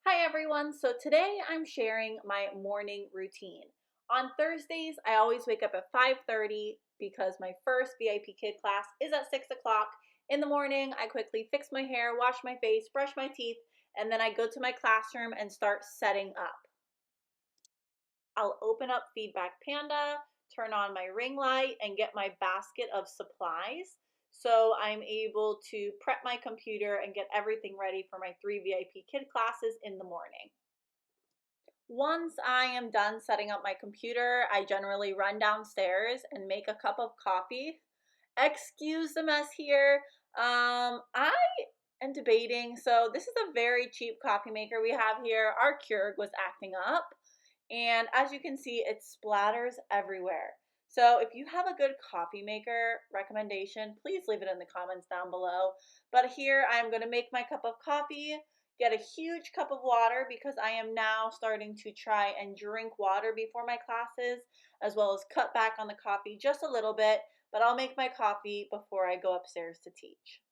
Hi everyone, so today I'm sharing my morning routine. On Thursdays, I always wake up at 5:30 because my first VIP kid class is at 6 o'clock. In the morning, I quickly fix my hair, wash my face, brush my teeth, and then I go to my classroom and start setting up. I'll open up Feedback Panda, turn on my ring light, and get my basket of supplies. So I'm able to prep my computer and get everything ready for my 3 VIP kid classes in the morning. Once I am done setting up my computer, I generally run downstairs and make a cup of coffee. Excuse the mess here. I am debating. So this is a very cheap coffee maker we have here. Our Keurig was acting up, and as you can see, it splatters everywhere. So if you have a good coffee maker recommendation, please leave it in the comments down below. But here I'm going to make my cup of coffee, get a huge cup of water because I am now starting to try and drink water before my classes, as well as cut back on the coffee just a little bit, but I'll make my coffee before I go upstairs to teach.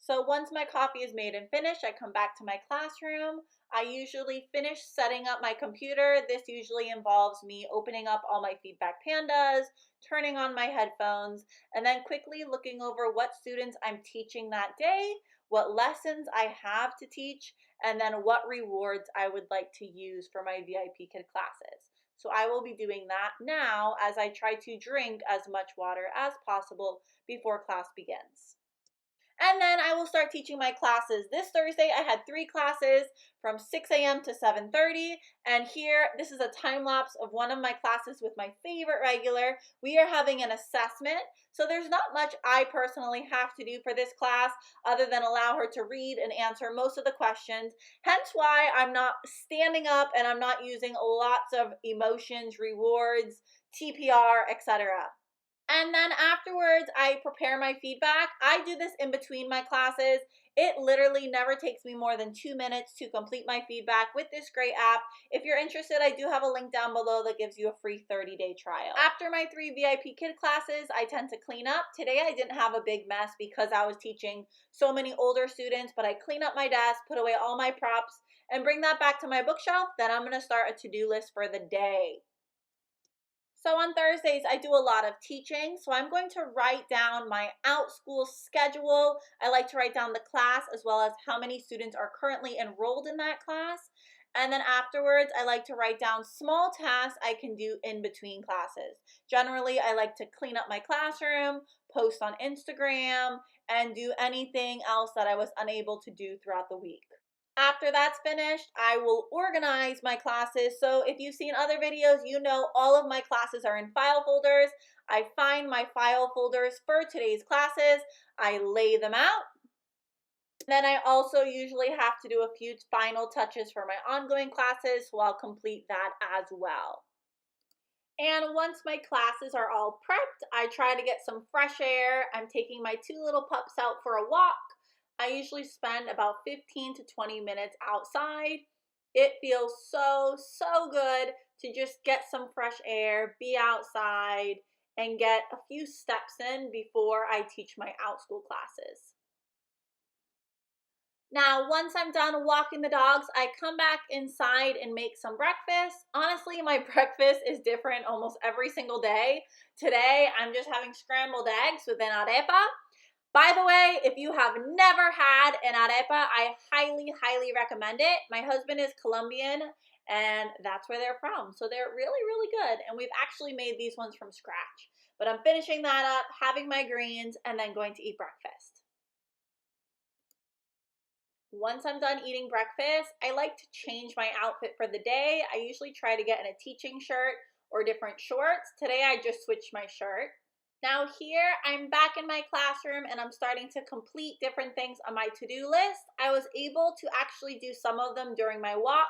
So once my coffee is made and finished, I come back to my classroom. I usually finish setting up my computer. This usually involves me opening up all my Feedback Pandas, turning on my headphones, and then quickly looking over what students I'm teaching that day, what lessons I have to teach, and then what rewards I would like to use for my VIP Kid classes. So I will be doing that now as I try to drink as much water as possible before class begins. And then I will start teaching my classes. This Thursday, I had 3 classes from 6 a.m. to 7:30. And here, this is a time lapse of one of my classes with my favorite regular. We are having an assessment. So there's not much I personally have to do for this class other than allow her to read and answer most of the questions. Hence why I'm not standing up and I'm not using lots of emotions, rewards, TPR, etc. And then afterwards, I prepare my feedback. I do this in between my classes. It literally never takes me more than 2 minutes to complete my feedback with this great app. If you're interested, I do have a link down below that gives you a free 30-day trial. After my 3 VIP kid classes, I tend to clean up. Today, I didn't have a big mess because I was teaching so many older students, but I clean up my desk, put away all my props, and bring that back to my bookshelf. Then I'm gonna start a to-do list for the day. So on Thursdays, I do a lot of teaching. So I'm going to write down my Outschool schedule. I like to write down the class as well as how many students are currently enrolled in that class. And then afterwards, I like to write down small tasks I can do in between classes. Generally, I like to clean up my classroom, post on Instagram, and do anything else that I was unable to do throughout the week. After that's finished, I will organize my classes. So if you've seen other videos, you know all of my classes are in file folders. I find my file folders for today's classes. I lay them out. Then I also usually have to do a few final touches for my ongoing classes, so I'll complete that as well. And once my classes are all prepped, I try to get some fresh air. I'm taking my 2 little pups out for a walk. I usually spend about 15 to 20 minutes outside. It feels so good to just get some fresh air, be outside, and get a few steps in before I teach my Outschool classes. Now, once I'm done walking the dogs, I come back inside and make some breakfast. Honestly, my breakfast is different almost every single day. Today, I'm just having scrambled eggs with an arepa. By the way, if you have never had an arepa, I highly recommend it. My husband is Colombian, and that's where they're from. So they're really good. And we've actually made these ones from scratch. But I'm finishing that up, having my greens, and then going to eat breakfast. Once I'm done eating breakfast, I like to change my outfit for the day. I usually try to get in a teaching shirt or different shorts. Today I just switched my shirt. Now here, I'm back in my classroom and I'm starting to complete different things on my to-do list. I was able to actually do some of them during my walk.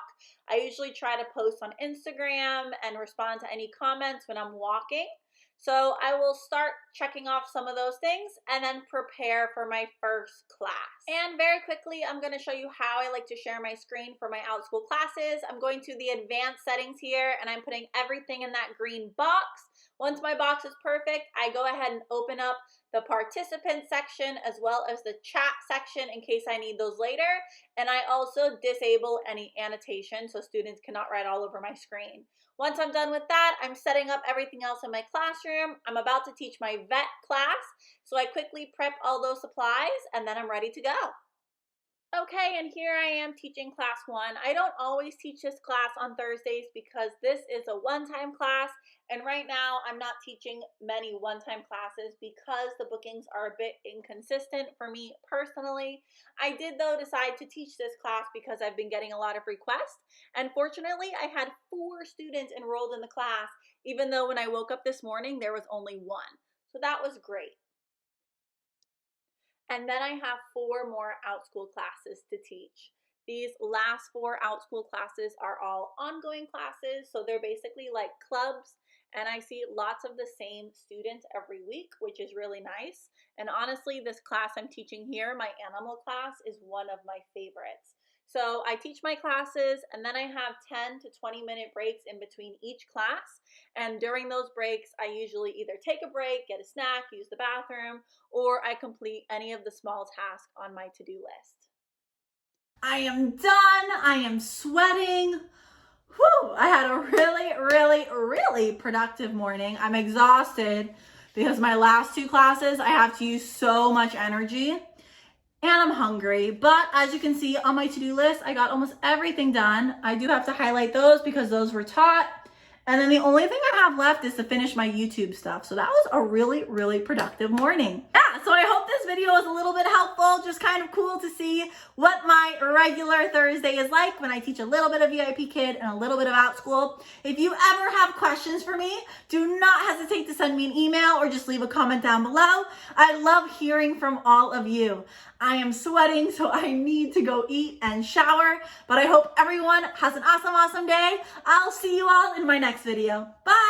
I usually try to post on Instagram and respond to any comments when I'm walking. So I will start checking off some of those things and then prepare for my first class. And very quickly, I'm going to show you how I like to share my screen for my Outschool classes. I'm going to the advanced settings here and I'm putting everything in that green box. Once my box is perfect, I go ahead and open up the participant section as well as the chat section in case I need those later. And I also disable any annotation so students cannot write all over my screen. Once I'm done with that, I'm setting up everything else in my classroom. I'm about to teach my vet class, so I quickly prep all those supplies and then I'm ready to go. Okay, and here I am teaching class 1. I don't always teach this class on Thursdays because this is a one-time class, and right now I'm not teaching many one-time classes because the bookings are a bit inconsistent for me personally. I did though decide to teach this class because I've been getting a lot of requests, and fortunately I had 4 students enrolled in the class, even though when I woke up this morning there was only 1. So that was great. And then I have 4 more Outschool classes to teach. These last 4 Outschool classes are all ongoing classes, so they're basically like clubs, and I see lots of the same students every week, which is really nice. And honestly, this class I'm teaching here, my animal class, is one of my favorites. So I teach my classes, and then I have 10 to 20-minute breaks in between each class. And during those breaks, I usually either take a break, get a snack, use the bathroom, or I complete any of the small tasks on my to-do list. I am done. I am sweating. Whew, I had a really productive morning. I'm exhausted because my last 2 classes, I have to use so much energy. And I'm hungry, but as you can see on my to-do list, I got almost everything done. I do have to highlight those because those were taught. And then the only thing I have left is to finish my YouTube stuff. So that was a really productive morning. Yeah, so I hope this video was a little bit helpful. Just kind of cool to see what my regular Thursday is like when I teach a little bit of VIPKid and a little bit of Outschool. If you ever have questions for me, do not hesitate to send me an email or just leave a comment down below. I love hearing from all of you. I am sweating, so I need to go eat and shower, but I hope everyone has an awesome day. I'll see you all in my next video. Bye!